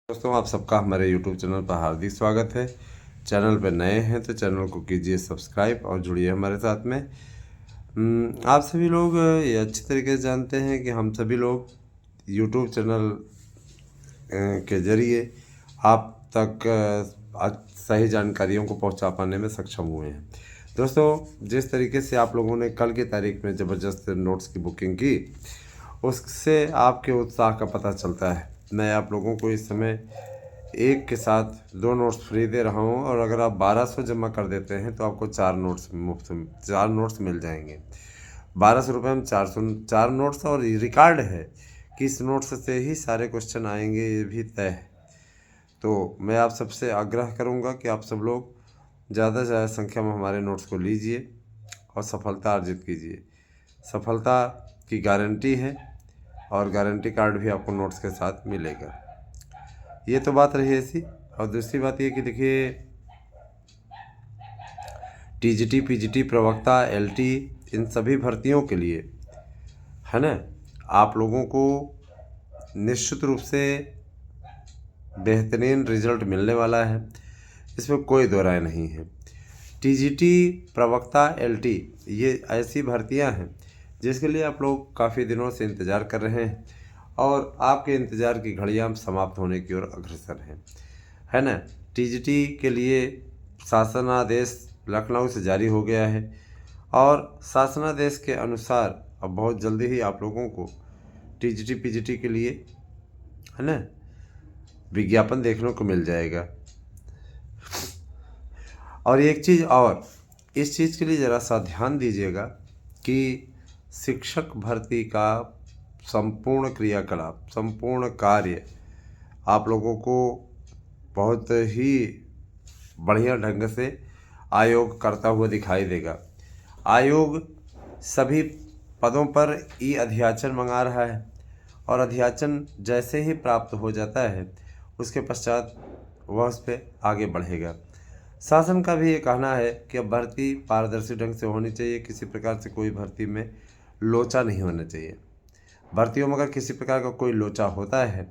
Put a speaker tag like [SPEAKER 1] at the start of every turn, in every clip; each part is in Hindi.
[SPEAKER 1] दोस्तों, आप सबका हमारे YouTube चैनल पर हार्दिक स्वागत है। चैनल पर नए हैं तो चैनल को कीजिए सब्सक्राइब और जुड़िए हमारे साथ में। आप सभी लोग ये अच्छी तरीके से जानते हैं कि हम सभी लोग YouTube चैनल के ज़रिए आप तक सही जानकारियों को पहुंचा पाने में सक्षम हुए हैं। दोस्तों, जिस तरीके से आप लोगों ने कल की तारीख में ज़बरदस्त नोट्स की बुकिंग की, उससे आपके उत्साह का पता चलता है। मैं आप लोगों को इस समय एक के साथ 2 नोट्स फ्री दे रहा हूं, और अगर आप 1200 जमा कर देते हैं तो आपको 4 नोट्स मुफ्त में 4 नोट्स मिल जाएंगे। 1200 रुपये में 4 नोट्स, और रिकॉर्ड है कि इस नोट्स से ही सारे क्वेश्चन आएंगे, ये भी तय है। तो मैं आप सबसे आग्रह करूंगा कि आप सब लोग ज़्यादा से ज़्यादा संख्या में हमारे नोट्स को लीजिए और सफलता अर्जित कीजिए। सफलता की गारंटी है और गारंटी कार्ड भी आपको नोट्स के साथ मिलेगा। ये तो बात रही ऐसी। और दूसरी बात ये कि देखिए, टीजीटी, पीजीटी, प्रवक्ता, एलटी, इन सभी भर्तियों के लिए है ना, आप लोगों को निश्चित रूप से बेहतरीन रिजल्ट मिलने वाला है, इसमें कोई दो राय नहीं है। टीजीटी, प्रवक्ता, एलटी, ये ऐसी भर्तियां हैं जिसके लिए आप लोग काफ़ी दिनों से इंतज़ार कर रहे हैं, और आपके इंतज़ार की घड़ियां समाप्त होने की ओर अग्रसर हैं, है ना। टीजीटी के लिए शासनादेश लखनऊ से जारी हो गया है, और शासनादेश के अनुसार अब बहुत जल्दी ही आप लोगों को टीजीटी, पीजीटी के लिए, है ना, विज्ञापन देखने को मिल जाएगा। और एक चीज़ और, इस चीज़ के लिए ज़रा सा ध्यान दीजिएगा कि शिक्षक भर्ती का संपूर्ण क्रियाकलाप, संपूर्ण कार्य आप लोगों को बहुत ही बढ़िया ढंग से आयोग करता हुआ दिखाई देगा। आयोग सभी पदों पर ई अध्याचन मंगा रहा है, और अध्याचन जैसे ही प्राप्त हो जाता है उसके पश्चात वह उस पर आगे बढ़ेगा। शासन का भी ये कहना है कि अब भर्ती पारदर्शी ढंग से होनी चाहिए, किसी प्रकार से कोई भर्ती में लोचा नहीं होना चाहिए। भर्तियों में अगर किसी प्रकार का कोई लोचा होता है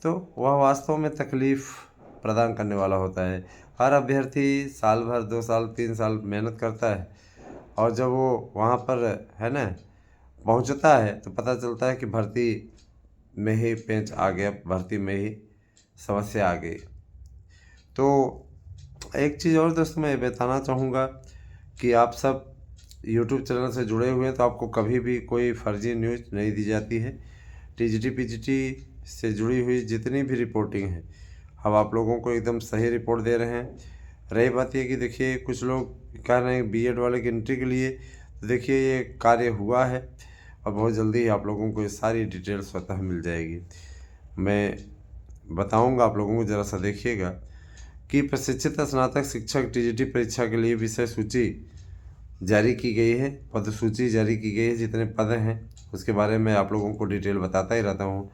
[SPEAKER 1] तो वह वास्तव में तकलीफ़ प्रदान करने वाला होता है। हर अभ्यर्थी साल भर, 2 साल, 3 साल मेहनत करता है, और जब वो वहाँ पर, है ना, पहुँचता है तो पता चलता है कि भर्ती में ही पेंच आ गया, भर्ती में ही समस्या आ गई। तो एक चीज़ और दोस्तों मैं बताना चाहूँगा कि आप सब YouTube चैनल से जुड़े हुए हैं तो आपको कभी भी कोई फर्जी न्यूज़ नहीं दी जाती है। टीजीटी, पीजीटी से जुड़ी हुई जितनी भी रिपोर्टिंग है, हम आप लोगों को एकदम सही रिपोर्ट दे रहे हैं। रही बात ये कि देखिए, कुछ लोग कह रहे हैं बीएड वाले की एंट्री के लिए, तो देखिए ये कार्य हुआ है, और बहुत जल्दी ही आप लोगों को ये सारी डिटेल स्वतः मिल जाएगी। मैं बताऊंगा आप लोगों को, ज़रा सा देखिएगा कि प्रशिक्षित स्नातक शिक्षक टीजीटी परीक्षा के लिए विषय सूची जारी की गई है, पद सूची जारी की गई है। जितने पद हैं उसके बारे में आप लोगों को डिटेल बताता ही रहता हूँ।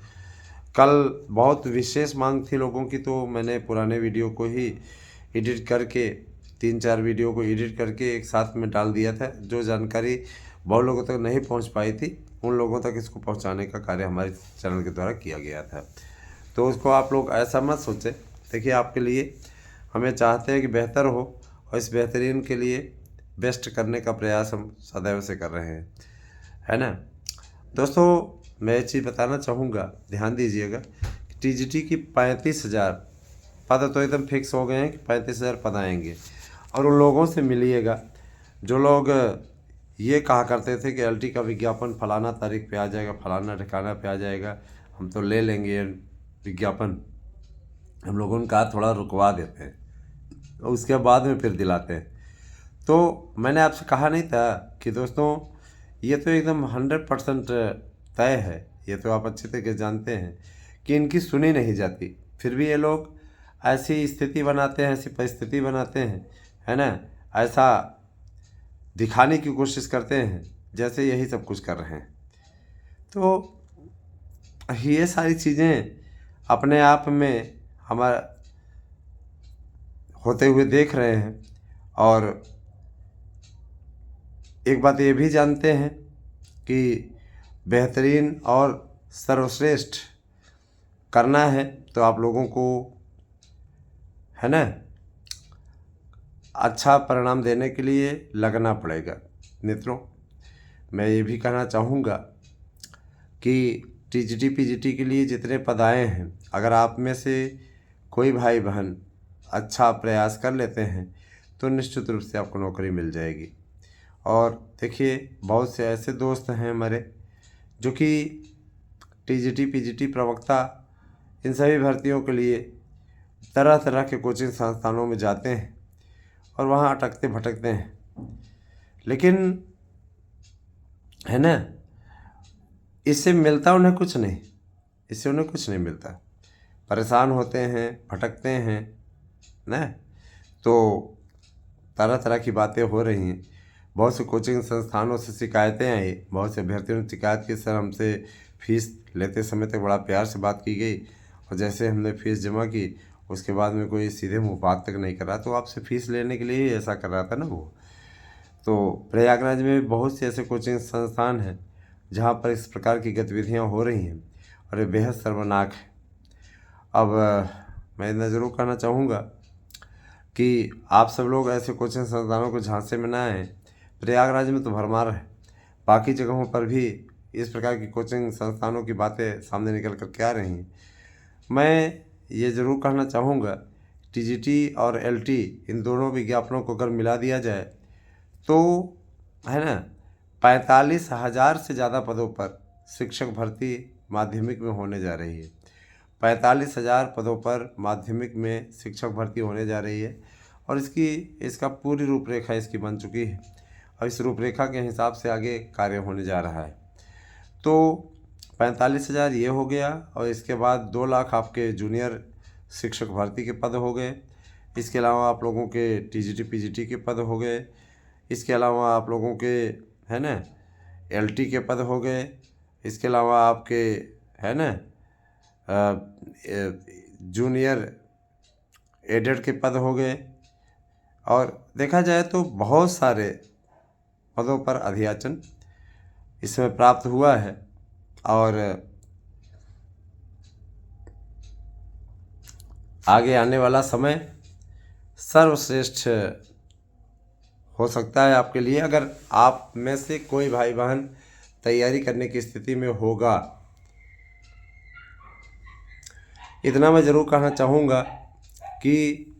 [SPEAKER 1] कल बहुत विशेष मांग थी लोगों की, तो मैंने पुराने वीडियो को ही एडिट करके, 3-4 वीडियो को एडिट करके एक साथ में डाल दिया था। जो जानकारी बहुत लोगों तक नहीं पहुंच पाई थी, उन लोगों तक इसको पहुंचाने का कार्य हमारे चैनल के द्वारा किया गया था। तो उसको आप लोग ऐसा मत सोचें। देखिए, आपके लिए हमें चाहते हैं कि बेहतर हो, और इस बेहतरीन के लिए बेस्ट करने का प्रयास हम सदैव से कर रहे हैं, है ना। दोस्तों, मैं एक चीज़ बताना चाहूँगा, ध्यान दीजिएगा कि टीजीटी की 35,000 पद तो एकदम फिक्स हो गए हैं कि 35,000 पद आएंगे। और उन लोगों से मिलिएगा जो लोग ये कहा करते थे कि एलटी का विज्ञापन फलाना तारीख पे आ जाएगा, फलाना ठिकाना पे आ जाएगा, हम तो ले लेंगे ये विज्ञापन। हम लोगों ने कहा थोड़ा रुकवा देते हैं, उसके बाद में फिर दिलाते हैं। तो मैंने आपसे कहा नहीं था कि दोस्तों, ये तो एकदम 100% तय है, ये तो आप अच्छे तरीके जानते हैं कि इनकी सुनी नहीं जाती। फिर भी ये लोग ऐसी स्थिति बनाते हैं, ऐसी परिस्थिति बनाते हैं, है ना, ऐसा दिखाने की कोशिश करते हैं जैसे यही सब कुछ कर रहे हैं। तो ये सारी चीज़ें अपने आप में हमारा होते हुए देख रहे हैं, और एक बात ये भी जानते हैं कि बेहतरीन और सर्वश्रेष्ठ करना है तो आप लोगों को, है ना, अच्छा परिणाम देने के लिए लगना पड़ेगा। मित्रों, मैं ये भी कहना चाहूँगा कि टीजीटी पीजीटी के लिए जितने पद आए हैं, अगर आप में से कोई भाई बहन अच्छा प्रयास कर लेते हैं तो निश्चित रूप से आपको नौकरी मिल जाएगी। और देखिए, बहुत से ऐसे दोस्त हैं हमारे जो कि टीजीटी पीजीटी प्रवक्ता इन सभी भर्तियों के लिए तरह तरह के कोचिंग संस्थानों में जाते हैं और वहाँ अटकते भटकते हैं, लेकिन है ना, इससे मिलता उन्हें कुछ नहीं, इससे उन्हें कुछ नहीं मिलता। परेशान होते हैं, भटकते हैं ना। तो तरह तरह की बातें हो रही हैं। बहुत से कोचिंग संस्थानों से शिकायतें आई, बहुत से अभ्यर्थियों ने शिकायत की, सर हमसे फ़ीस लेते समय तक बड़ा प्यार से बात की गई और जैसे हमने फ़ीस जमा की उसके बाद में कोई सीधे मुँह बात तक नहीं कर रहा। तो आपसे फ़ीस लेने के लिए ही ऐसा कर रहा था ना वो। तो प्रयागराज में बहुत से ऐसे कोचिंग संस्थान हैं जहाँ पर इस प्रकार की गतिविधियाँ हो रही हैं और ये बेहद शर्मनाक है। अब मैं इतना ज़रूर कहना चाहूँगा कि आप सब लोग ऐसे कोचिंग संस्थानों को झांसे में ना आएँ। प्रयागराज में तो भरमार है, बाकी जगहों पर भी इस प्रकार की कोचिंग संस्थानों की बातें सामने निकल कर के आ रही हैं। मैं ये ज़रूर कहना चाहूँगा, टीजीटी और एलटी इन दोनों विज्ञापनों को अगर मिला दिया जाए तो, है ना, 45,000 से ज़्यादा पदों पर शिक्षक भर्ती माध्यमिक में होने जा रही है। 45,000 पदों पर माध्यमिक में शिक्षक भर्ती होने जा रही है और इसका पूरी रूपरेखा इसकी बन चुकी है और इस रूपरेखा के हिसाब से आगे कार्य होने जा रहा है। तो 45,000 ये हो गया और इसके बाद 2 लाख आपके जूनियर शिक्षक भर्ती के पद हो गए। इसके अलावा आप लोगों के टीजीटी पीजीटी के पद हो गए। इसके अलावा आप लोगों के, है ना, एलटी के पद हो गए। इसके अलावा आपके, है ना, जूनियर एडेड के पद हो गए। और देखा जाए तो बहुत सारे पदों पर अधियाचन इसमें प्राप्त हुआ है और आगे आने वाला समय सर्वश्रेष्ठ हो सकता है आपके लिए, अगर आप में से कोई भाई बहन तैयारी करने की स्थिति में होगा। इतना मैं ज़रूर कहना चाहूँगा कि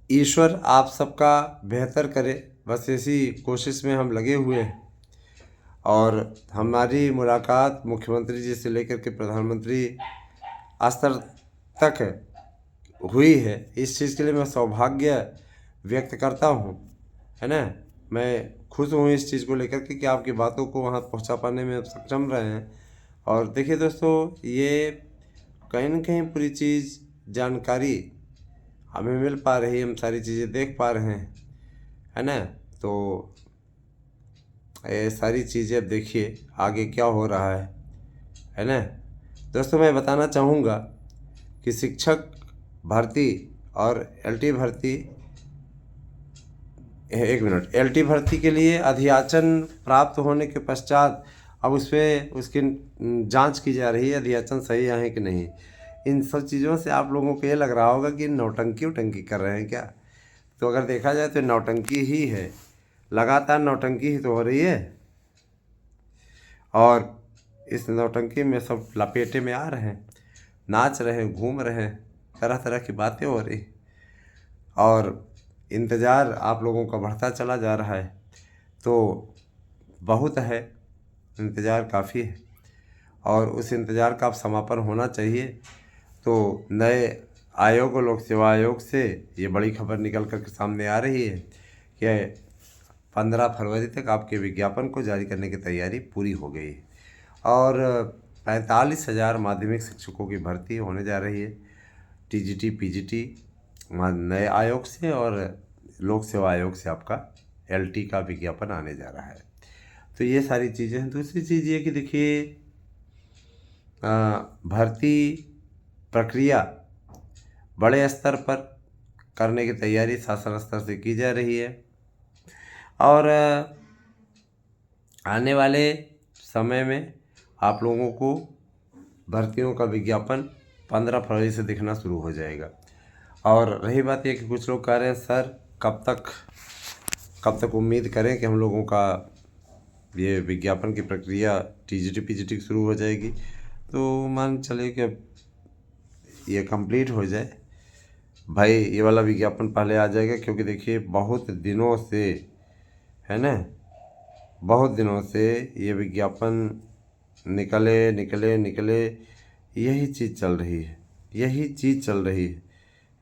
[SPEAKER 1] ईश्वर आप सबका बेहतर करे, बस इसी कोशिश में हम लगे हुए हैं। और हमारी मुलाकात मुख्यमंत्री जी से लेकर के प्रधानमंत्री स्तर तक हुई है, इस चीज़ के लिए मैं सौभाग्य व्यक्त करता हूँ, है ना। मैं खुश हूँ इस चीज़ को लेकर के कि आपकी बातों को वहाँ पहुँचा पाने में सक्षम रहे हैं। और देखिए दोस्तों, ये कहीं न कहीं पूरी चीज़ जानकारी हमें मिल पा रही है, हम सारी चीज़ें देख पा रहे हैं, है ना। तो ये सारी चीज़ें अब देखिए आगे क्या हो रहा है ना। दोस्तों, मैं बताना चाहूँगा कि शिक्षक भर्ती और एलटी भर्ती, एक मिनट, एलटी भर्ती के लिए अधियाचन प्राप्त होने के पश्चात अब उस पर उसकी जांच की जा रही है, अधियाचन सही है कि नहीं। इन सब चीज़ों से आप लोगों को ये लग रहा होगा कि नौटंकी उटंकी कर रहे हैं क्या। तो अगर देखा जाए तो नौटंकी ही है, लगातार नौटंकी ही तो हो रही है और इस नौटंकी में सब लपेटे में आ रहे हैं, नाच रहे हैं, घूम रहे हैं, तरह तरह की बातें हो रही और इंतज़ार आप लोगों का बढ़ता चला जा रहा है। तो बहुत है, इंतज़ार काफ़ी है और उस इंतज़ार का अब समापन होना चाहिए। तो नए आयोग और लोक सेवा आयोग से ये बड़ी खबर निकल कर के सामने आ रही है कि 15 फरवरी तक आपके विज्ञापन को जारी करने की तैयारी पूरी हो गई है और 45,000 माध्यमिक शिक्षकों की भर्ती होने जा रही है टीजीटी पीजीटी नए आयोग से और लोक सेवा आयोग से आपका एलटी का विज्ञापन आने जा रहा है। तो ये सारी चीज़ें हैं। दूसरी चीज़ ये कि देखिए, भर्ती प्रक्रिया बड़े स्तर पर करने की तैयारी शासन स्तर से की जा रही है और आने वाले समय में आप लोगों को भर्तियों का विज्ञापन 15 फरवरी से दिखना शुरू हो जाएगा। और रही बात ये कि कुछ लोग कह रहे हैं सर कब तक उम्मीद करें कि हम लोगों का ये विज्ञापन की प्रक्रिया टीजीटी पीजीटी शुरू हो जाएगी। तो मान चले कि अब ये कंप्लीट हो जाए भाई, ये वाला विज्ञापन पहले आ जाएगा, क्योंकि देखिए बहुत दिनों से है ना, बहुत दिनों से ये विज्ञापन निकले यही चीज़ चल रही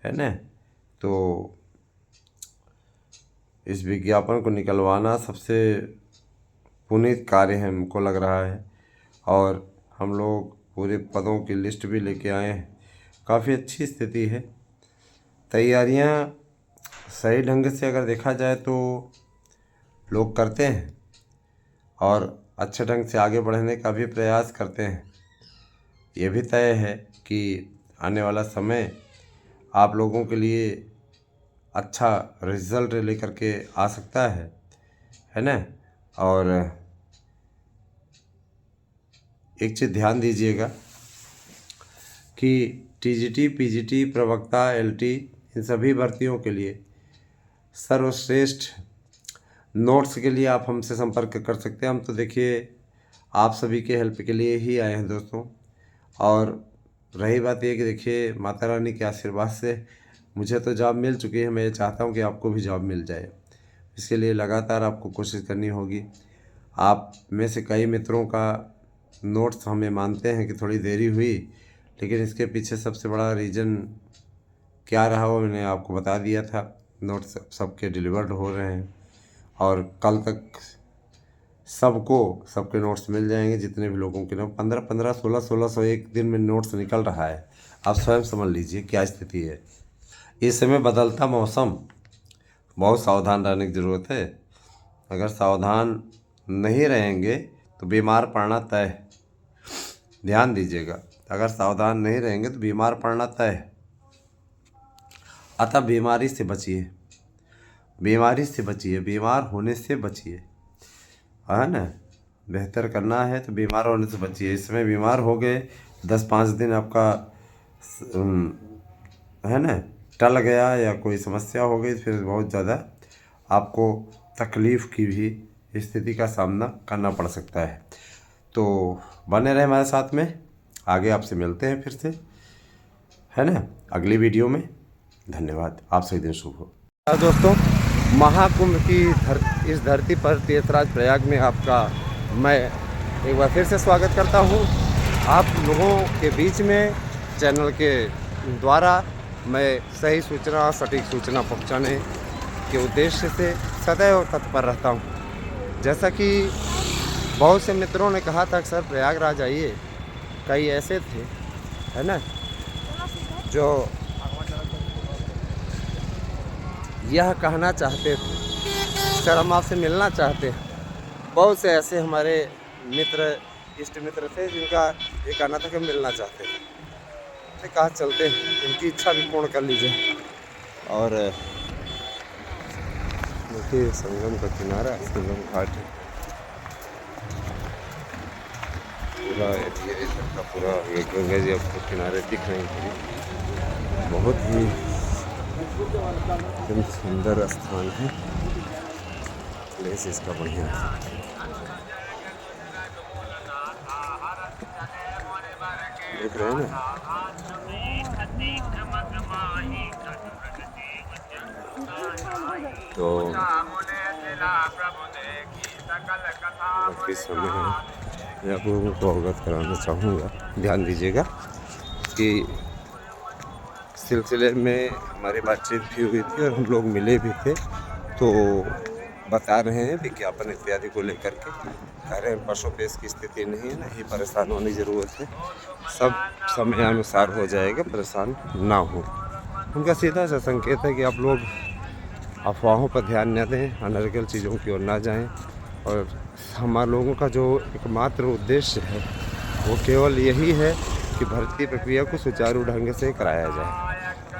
[SPEAKER 1] है ना। तो इस विज्ञापन को निकलवाना सबसे पुनीत कार्य है हमको लग रहा है। और हम लोग पूरे पदों की लिस्ट भी लेके आए हैं, काफ़ी अच्छी स्थिति है। तैयारियां सही ढंग से अगर देखा जाए तो लोग करते हैं और अच्छे ढंग से आगे बढ़ने का भी प्रयास करते हैं। ये भी तय है कि आने वाला समय आप लोगों के लिए अच्छा रिजल्ट लेकर के आ सकता है ना। और एक चीज़ ध्यान दीजिएगा कि टीजीटी पीजीटी प्रवक्ता एलटी इन सभी भर्तियों के लिए सर्वश्रेष्ठ नोट्स के लिए आप हमसे संपर्क कर सकते हैं। हम तो देखिए आप सभी के हेल्प के लिए ही आए हैं दोस्तों। और रही बात ये कि देखिए माता रानी के आशीर्वाद से मुझे तो जॉब मिल चुकी है, मैं ये चाहता हूँ कि आपको भी जॉब मिल जाए। इसके लिए लगातार आपको कोशिश करनी होगी। आप में से कई मित्रों का नोट्स हमें मानते हैं कि थोड़ी देरी हुई, लेकिन इसके पीछे सबसे बड़ा रीज़न क्या रहा वो मैंने आपको बता दिया था। नोट्स सबके डिलीवर्ड हो रहे हैं और कल तक सबके नोट्स मिल जाएंगे। जितने भी लोगों के 1500 1600 एक दिन में नोट्स निकल रहा है। आप स्वयं समझ लीजिए क्या स्थिति है। इस समय बदलता मौसम, बहुत सावधान रहने की ज़रूरत है। अगर सावधान नहीं रहेंगे तो बीमार पड़ना तय है। ध्यान दीजिएगा, अगर सावधान नहीं रहेंगे तो बीमार पड़ना तय है। अतः बीमारी से बचिए, बीमार होने से बचिए, है ना। बेहतर करना है तो बीमार होने से बचिए। इस समय बीमार हो गए, 10-5 दिन आपका है ना टल गया या कोई समस्या हो गई, फिर बहुत ज़्यादा आपको तकलीफ़ की भी स्थिति का सामना करना पड़ सकता है। तो बने रहे हमारे साथ में, आगे आपसे मिलते हैं फिर से, है ना, अगली वीडियो में। धन्यवाद, आप सही दिन शुभ हो। दोस्तों, महाकुंभ की इस धरती पर तीर्थराज प्रयाग में आपका मैं एक बार फिर से स्वागत करता हूं। आप लोगों के बीच में चैनल के द्वारा मैं सही सूचना, सटीक सूचना पहुंचाने के उद्देश्य से सदैव तत्पर रहता हूं। जैसा कि बहुत से मित्रों ने कहा था कि सर प्रयागराज आइए, कई ऐसे थे है ना जो यह कहना चाहते थे सर हम आपसे मिलना चाहते हैं। बहुत से ऐसे हमारे मित्र, इष्ट मित्र थे जिनका ये कहना था कि मिलना चाहते थे। तो कहा चलते हैं, इनकी इच्छा भी पूर्ण कर लीजिए। और देखिए संगम का किनारा, संगम घाट है पूरा एरिया का पूरा। ये गंगा जी आपको किनारे दिख रहे हैं, बहुत ही एकदम सुंदर स्थान है। प्लेस इसका बढ़िया है। देख रहे हैं ना, तो काफ़ी समय है, मैं आप लोगों को अवगत कराना चाहूँगा। ध्यान दीजिएगा कि सिलसिले में हमारी बातचीत भी हुई थी और हम लोग मिले भी थे। तो बता रहे हैं विज्ञापन इत्यादि को लेकर के, कह रहे हैं पशु पेश की स्थिति नहीं है, नहीं परेशान होने की ज़रूरत है, सब समयानुसार हो जाएगा, परेशान ना हो। उनका सीधा सा संकेत है कि आप लोग अफवाहों पर ध्यान न दें, अनर्गल चीज़ों की ओर ना जाएं। और हमारे लोगों का जो एकमात्र उद्देश्य है वो केवल यही है कि भर्ती प्रक्रिया को सुचारू ढंग से कराया जाए।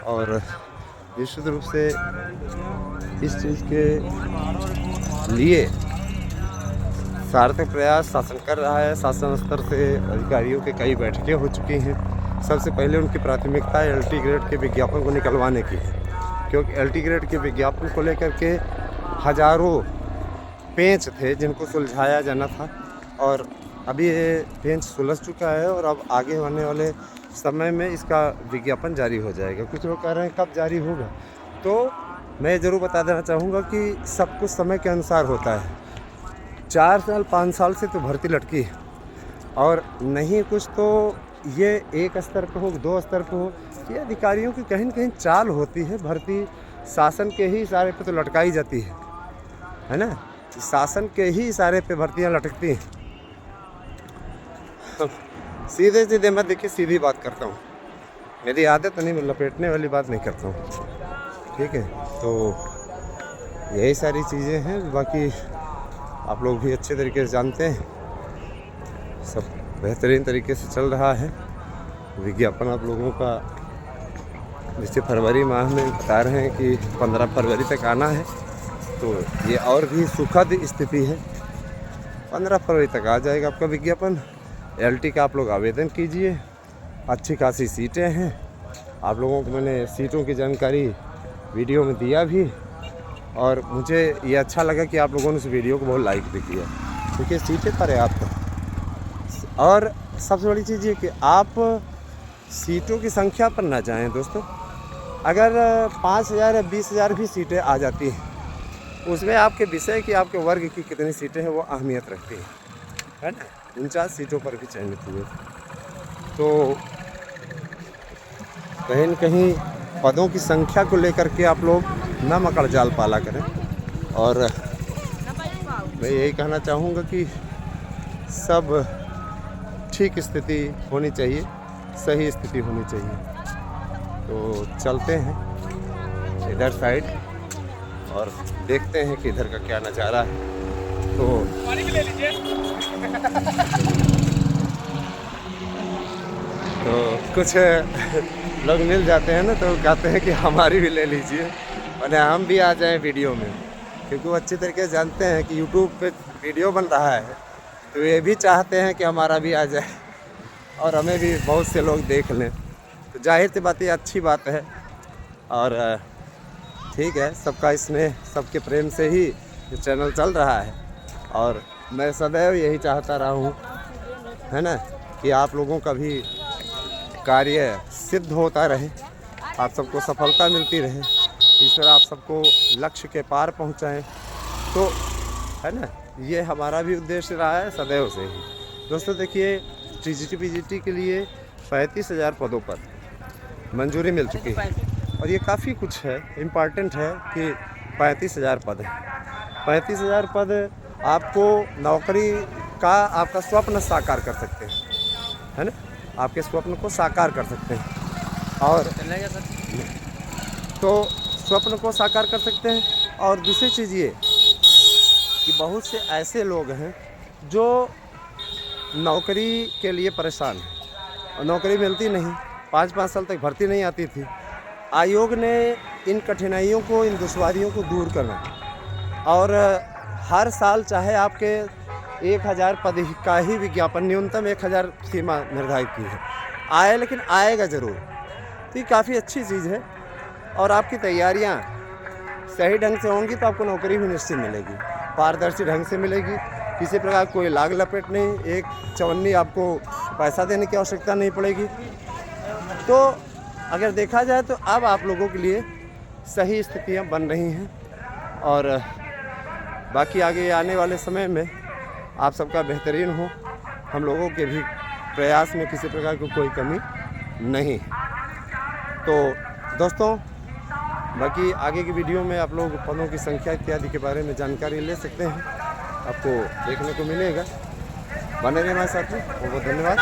[SPEAKER 1] और निश्चित रूप से इस चीज़ के लिए सार्थक प्रयास शासन कर रहा है। शासन स्तर से अधिकारियों के कई बैठकें हो चुकी हैं सबसे पहले उनकी प्राथमिकता LT ग्रेड के विज्ञापन को निकलवाने की है, क्योंकि LT ग्रेड के विज्ञापन को लेकर के हज़ारों पेंच थे जिनको सुलझाया जाना था, और अभी ये पेंच सुलझ चुका है और अब आगे होने वाले समय में इसका विज्ञापन जारी हो जाएगा। कुछ लोग कह रहे हैं कब जारी होगा, तो मैं ज़रूर बता देना चाहूँगा कि सब कुछ समय के अनुसार होता है। 4 साल 5 साल से तो भर्ती लटकी है, और नहीं कुछ तो ये एक स्तर पर हो, 2 स्तर पर हो, ये अधिकारियों की कहीं न कहीं चाल होती है। भर्ती शासन के ही इशारे पे तो लटकाई जाती है ना, शासन के ही इशारे पे भर्तियाँ लटकती हैं। सीधे सीधे मैं देखिए सीधी बात करता हूँ, मेरी आदत नहीं, मैं लपेटने वाली बात नहीं करता हूँ, ठीक है। तो यही सारी चीज़ें हैं, बाकी आप लोग भी अच्छे तरीके से जानते हैं, सब बेहतरीन तरीके से चल रहा है। विज्ञापन आप लोगों का जैसे फरवरी माह में बता रहे हैं कि 15 फरवरी तक आना है, तो ये और भी सुखद स्थिति है। 15 फरवरी तक आ जाएगा आपका विज्ञापन। LT का आप लोग आवेदन कीजिए, अच्छी खासी सीटें हैं। आप लोगों को मैंने सीटों की जानकारी वीडियो में दिया भी, और मुझे ये अच्छा लगा कि आप लोगों ने उस वीडियो को बहुत लाइक भी किया, क्योंकि सीटें पर्याप्त हैं। और सबसे बड़ी चीज़ ये कि आप सीटों की संख्या पर ना जाएं दोस्तों। अगर 5000 या 20,000 भी सीटें आ जाती हैं, उसमें आपके विषय की, आपके वर्ग की कितनी सीटें हैं वो अहमियत रखती है ना। 49 सीटों पर भी चयनित हुए, तो कहीं न कहीं पदों की संख्या को लेकर के आप लोग ना मकड़ जाल पाला करें। और मैं यही कहना चाहूँगा कि सब ठीक स्थिति होनी चाहिए, सही स्थिति होनी चाहिए। तो चलते हैं इधर साइड और देखते हैं कि इधर का क्या नज़ारा है। तो पानी भी ले लीजिए। तो कुछ लोग मिल जाते हैं ना, तो कहते हैं कि हमारी भी ले लीजिए, और हम भी आ जाएं वीडियो में, क्योंकि वो अच्छी तरीके से जानते हैं कि यूट्यूब पे वीडियो बन रहा है, तो ये भी चाहते हैं कि हमारा भी आ जाए और हमें भी बहुत से लोग देख लें। तो जाहिर सी बात, ये अच्छी बात है, और ठीक है, सबका स्नेह, सबके प्रेम से ही ये चैनल चल रहा है। और मैं सदैव यही चाहता रहा हूँ, है ना, कि आप लोगों का भी कार्य सिद्ध होता रहे, आप सबको सफलता मिलती रहे, ईश्वर आप सबको लक्ष्य के पार पहुँचाएँ, तो है ना, ये हमारा भी उद्देश्य रहा है सदैव से ही। दोस्तों देखिए, TGT PGT के लिए 35,000 पदों पर मंजूरी मिल चुकी है, और ये काफ़ी कुछ है, इम्पॉर्टेंट है कि 35,000 पद हैं। 35,000 पद आपको नौकरी का, आपका स्वप्न साकार कर सकते हैं, है ना, आपके स्वप्न को साकार कर सकते हैं। और तो स्वप्न को साकार कर सकते हैं। और दूसरी चीज़ ये कि बहुत से ऐसे लोग हैं जो नौकरी के लिए परेशान हैं और नौकरी मिलती नहीं, 5-5 साल तक भर्ती नहीं आती थी। आयोग ने इन कठिनाइयों को, इन दुश्वारियों को दूर करना, और हर साल चाहे आपके 1000 पद का ही विज्ञापन, न्यूनतम 1000 सीमा निर्धारित की है, आए, लेकिन आएगा ज़रूर। तो ये काफ़ी अच्छी चीज़ है, और आपकी तैयारियां सही ढंग से होंगी तो आपको नौकरी भी निश्चित मिलेगी, पारदर्शी ढंग से मिलेगी, किसी प्रकार कोई लाग लपेट नहीं, एक चवन्नी आपको पैसा देने की आवश्यकता नहीं पड़ेगी। तो अगर देखा जाए तो अब आप लोगों के लिए सही स्थितियां बन रही हैं, और बाकी आगे आने वाले समय में आप सबका बेहतरीन हो, हम लोगों के भी प्रयास में किसी प्रकार की कोई कमी नहीं। तो दोस्तों, बाकी आगे की वीडियो में आप लोग पदों की संख्या इत्यादि के बारे में जानकारी ले सकते हैं, आपको देखने को मिलेगा। बने रहे हमारे साथ में, बहुत बहुत धन्यवाद।